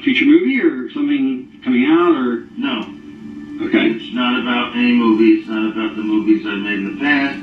future movie or something coming out, or? No. Okay. It's not about any movie. It's not about the movies I've made in the past.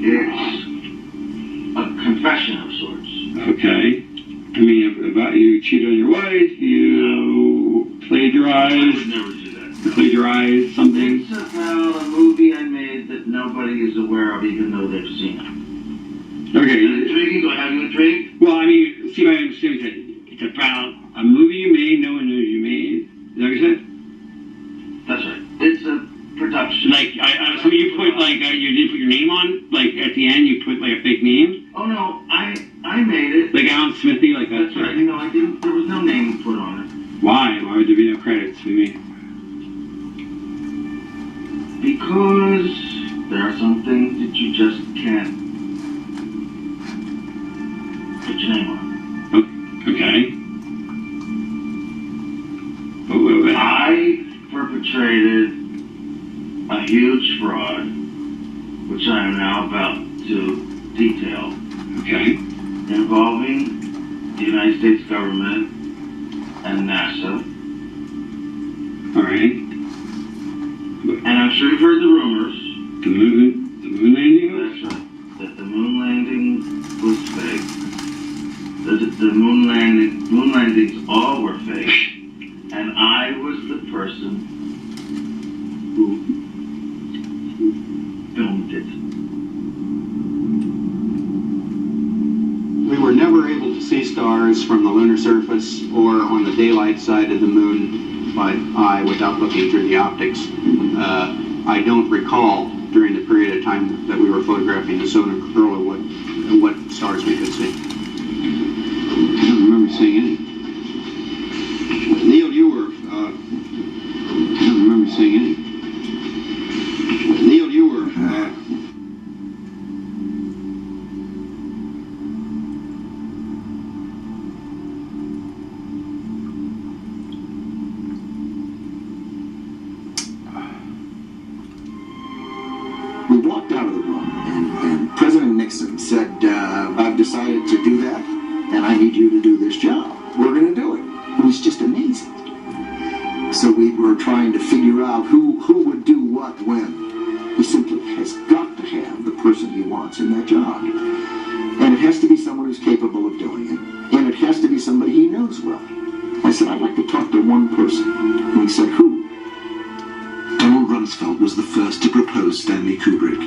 It's a confession of sorts. Okay. I mean, about you cheated on your wife, you plagiarized. I would never do that. Plagiarized something. It's about a movie I made that nobody is aware of, even though they've seen it. Okay. Is it intriguing? Do I have you intrigued? Well, I mean, see if I understand what you said. It's about a movie you made, no one knows you made. Is that what you said? That's right. It's a production. Like, so you put, like, you didn't put your name on? Like, at the end, you put, like, a fake name? Oh, no. I made it. Like Alan Smithy, like that? That's right. No, I didn't. There was no name put on it. Why? Why would there be no credits for me? Because there are some things that you just can't put your name on. Okay. I perpetrated a huge fraud, which I am now about to detail. Okay. Involving the United States government and NASA. All right. And I'm sure you've heard the rumors. The moon landing? That's right. That the moon landing was fake. The moon landings all were fake. And I was the person who filmed it. We were never able to see stars from the lunar surface or on the daylight side of the moon by eye without looking through the optics. I don't recall during the period of time that we were photographing the solar curl what stars we could see. I don't remember seeing any. Neil, you were. I don't remember seeing any. Neil, you were. We walked out of the room, and President Nixon said, I've decided to do that, and I need you to do this job. We're going to do it. It was just amazing. So we were trying to figure out who would do what when. He simply has got to have the person he wants in that job. And it has to be someone who's capable of doing it, and it has to be somebody he knows well. I said, I'd like to talk to one person. And he said, who? Donald Rumsfeld was the first to propose Stanley Kubrick.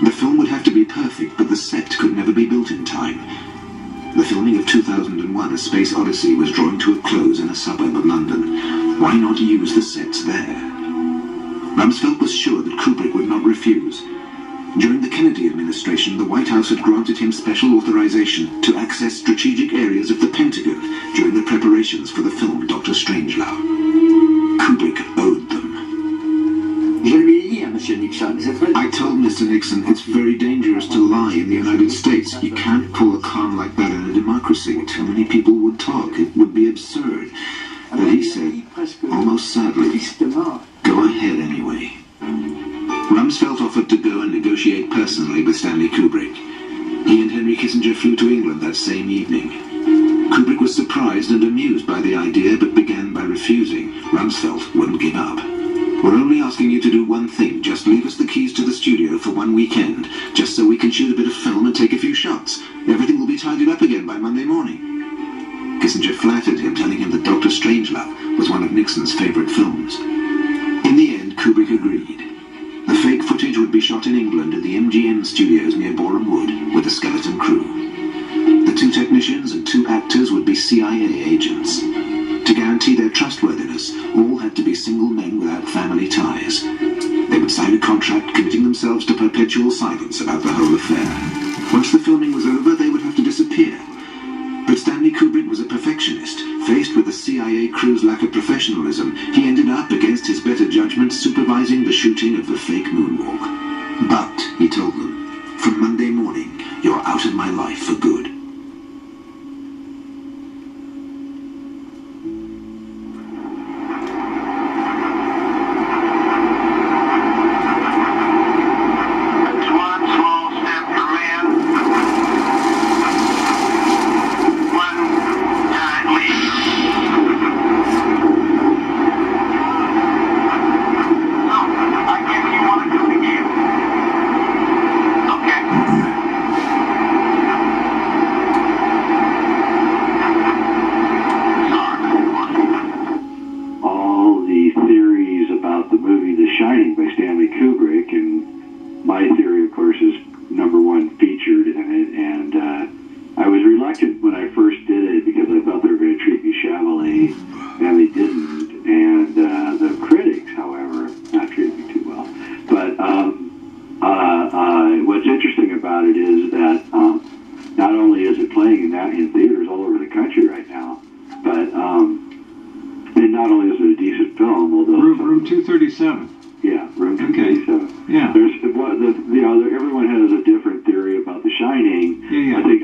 The film would have to be perfect, but the set could never be built in time. The filming of 2001: A Space Odyssey was drawing to a close in a suburb of London. Why not use the sets there? Rumsfeld was sure that Kubrick would not refuse. During the Kennedy administration, the White House had granted him special authorization to access strategic areas of the Pentagon during the preparations for the film Dr. Strangelove. Kubrick owed them. I told Mr. Nixon it's very dangerous to lie in the United States. You can't pull a con like that in a democracy. Too many people would talk. It would be absurd. But he said, almost sadly, go ahead anyway. Rumsfeld offered to go and negotiate personally with Stanley Kubrick. He and Henry Kissinger flew to England that same evening. Kubrick was surprised and amused by the idea, but began by refusing. Rumsfeld wouldn't give up. We're only asking you to do one thing. Just leave us the keys to the studio for one weekend, just so we can shoot a bit of film and take a few shots. Everything will be tidied up again by Monday morning. Kissinger flattered him, telling him that Dr. Strangelove was one of Nixon's favorite films. In the end, Kubrick agreed. The fake footage would be shot in England at the MGM studios near Boreham Wood with a skeleton crew. The 2 technicians and 2 actors would be CIA agents. To guarantee their trustworthiness, all had to be single men without family ties. They would sign a contract committing themselves to perpetual silence about the whole affair. Once the filming was over, they would have to disappear. But Stanley Kubrick was a perfectionist. Faced with the CIA crew's lack of professionalism, he ended up, against his better judgment, supervising the shooting of the fake moonwalk. But, he told them, from Monday morning, you're out of my life for good. film. Although Room 237. yeah, room Okay. 237. Yeah. There's everyone has a different theory about The Shining. Yeah. I think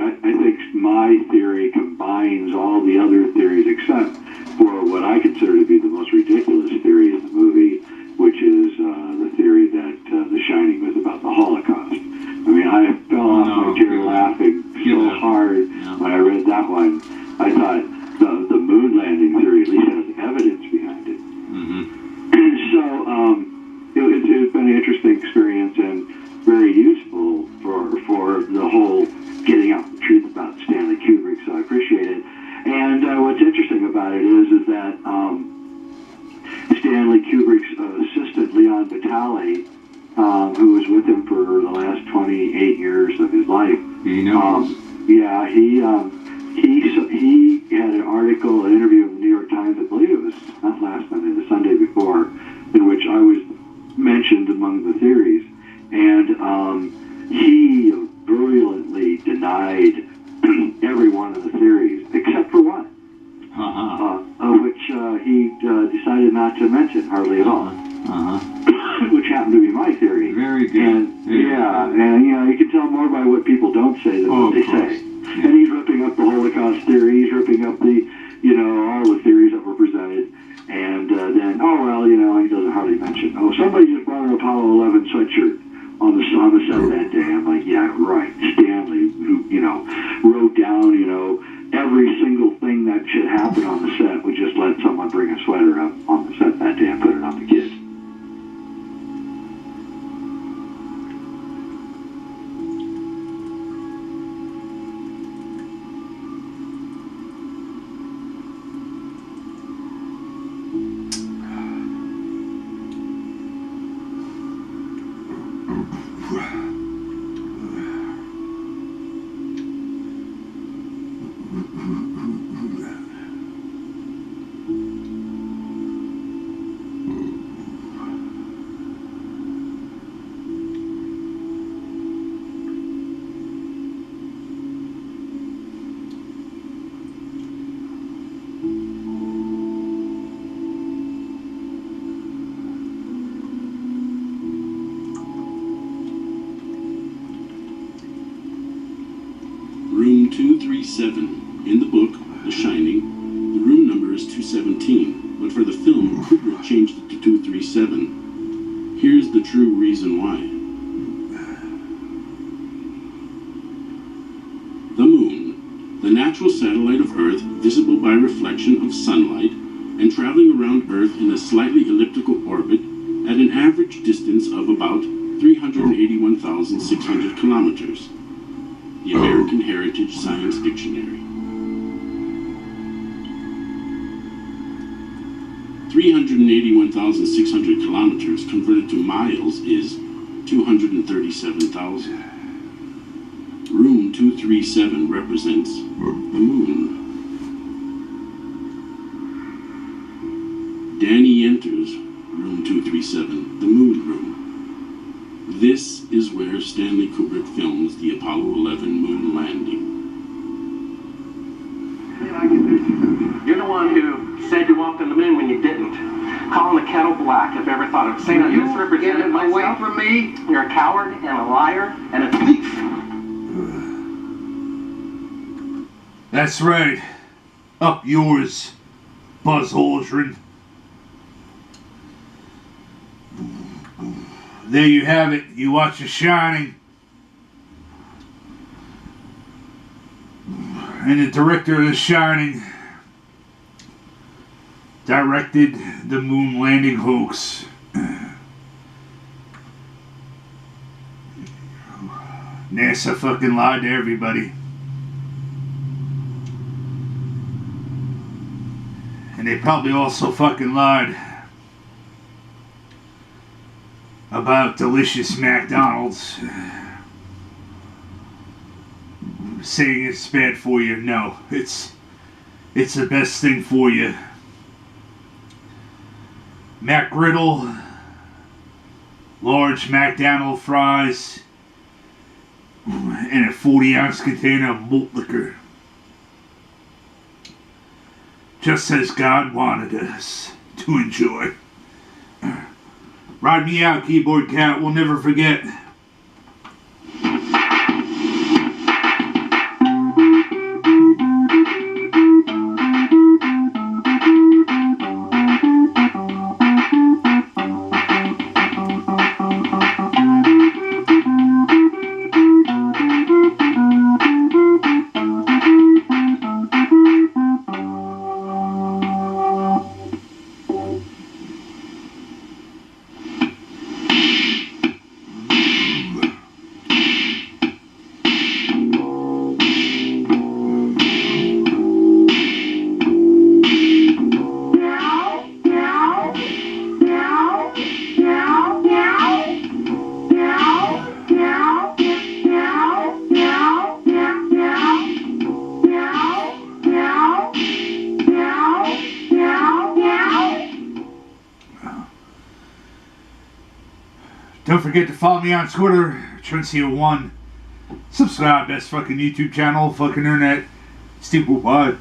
my theory combines all the other theories except for what I consider to be the most ridiculous theory in the movie, which is the theory that The Shining was about the Holocaust. I mean, I fell off my chair laughing so hard when I read that one. I thought the moon landing theory at least has evidence behind it. So it's been an interesting experience and very useful for the whole getting out the truth about Stanley Kubrick, so I appreciate it. And what's interesting about it is that Stanley Kubrick's assistant, Leon Vitale, who was with him for the last 28 years of his life, he had an article, an interview in the New York Times, I believe it was not last Sunday, the Sunday before, in which I was mentioned among the theories, and he virulently denied every one of the theories except for one, which he decided not to mention hardly at all, which happened to be my theory. Very good. And and you can tell more by what people don't say than what they say. Yeah. And he's ripping up the Holocaust theory. He's ripping up the all the theories that were presented. And then, he doesn't hardly mention, somebody just brought an Apollo 11 sweatshirt on the set that day. I'm like, yeah, right. Stanley, who, wrote down, every single thing that should happen on the set, would just let someone bring a sweater up on the set that day and put it on the kids. Room 237. In the book, The Shining, the room number is 217, but for the film, Kubrick changed it to 237. Here's the true reason why. The moon, the natural satellite of Earth, visible by reflection of sunlight, and traveling around Earth in a slightly elliptical orbit at an average distance of about 381,600 kilometers. The American Heritage Science Dictionary. 381,600 kilometers converted to miles is 237,000. Room 237 represents the moon. Danny enters room 237, the moon room. This is where Stanley Kubrick films the Apollo 11 moon landing. You're the one who said you walked on the moon when you didn't. Calling the kettle black, if ever thought of saying I misrepresented myself. Away from me. You're a coward and a liar and a thief. That's right. Up yours, Buzz Aldrin. There you have it. You watch The Shining. And the director of The Shining directed the moon landing hoax. NASA fucking lied to everybody. And they probably also fucking lied about delicious Macdonalds. Saying it's bad for you. No, it's the best thing for you. McGriddle, large McDonald fries, and a 40-ounce container of malt liquor. Just as God wanted us to enjoy. Ride me out, Keyboard Cat. We'll never forget. Don't forget to follow me on Twitter, Trencio1. Subscribe, best fucking YouTube channel, fucking internet. Steve Bye.